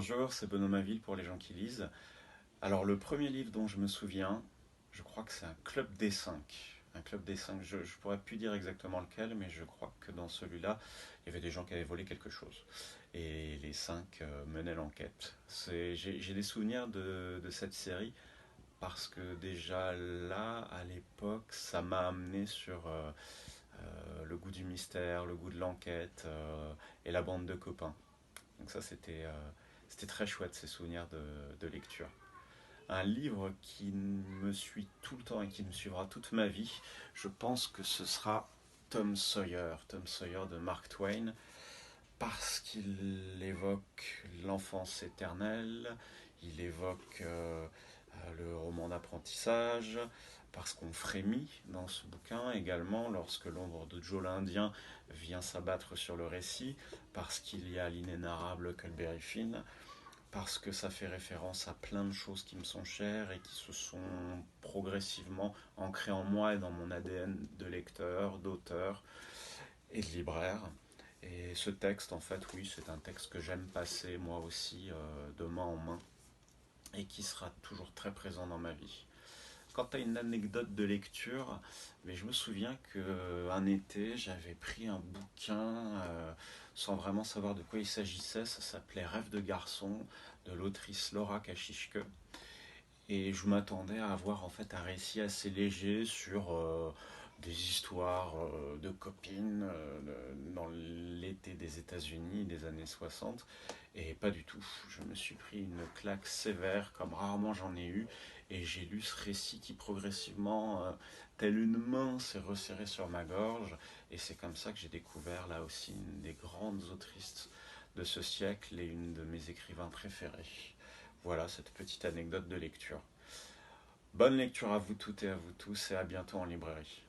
Bonjour, c'est Benoît Maville pour les gens qui lisent. Alors le premier livre dont je me souviens, je crois que c'est un club des cinq. Un club des cinq, je ne pourrais plus dire exactement lequel, mais je crois que dans celui-là, il y avait des gens qui avaient volé quelque chose. Et les cinq menaient l'enquête. J'ai des souvenirs de cette série parce que déjà là, à l'époque, ça m'a amené sur le goût du mystère, le goût de l'enquête et la bande de copains. Donc ça, c'était très chouette, ces souvenirs de lecture. Un livre qui me suit tout le temps et qui me suivra toute ma vie, je pense que ce sera Tom Sawyer de Mark Twain, parce qu'il évoque l'enfance éternelle, il évoque le roman d'apprentissage, parce qu'on frémit dans ce bouquin également lorsque l'ombre de Joe l'Indien vient s'abattre sur le récit, parce qu'il y a l'inénarrable Huckleberry Finn, parce que ça fait référence à plein de choses qui me sont chères et qui se sont progressivement ancrées en moi et dans mon ADN de lecteur, d'auteur et de libraire. Et ce texte, en fait, oui, c'est un texte que j'aime passer moi aussi de main en main et qui sera toujours très présent dans ma vie. Quant à une anecdote de lecture, mais je me souviens qu'un été, j'avais pris un bouquin sans vraiment savoir de quoi il s'agissait. Ça s'appelait Rêve de garçon de l'autrice Laura Kashishke. Et je m'attendais à avoir en fait un récit assez léger sur des histoires de copines dans l'été des États-Unis des années 60. Et pas du tout. Je me suis pris une claque sévère comme rarement j'en ai eu. Et j'ai lu ce récit qui progressivement, telle une main, s'est resserré sur ma gorge. Et c'est comme ça que j'ai découvert là aussi une des grandes autrices de ce siècle et une de mes écrivains préférés. Voilà cette petite anecdote de lecture. Bonne lecture à vous toutes et à vous tous et à bientôt en librairie.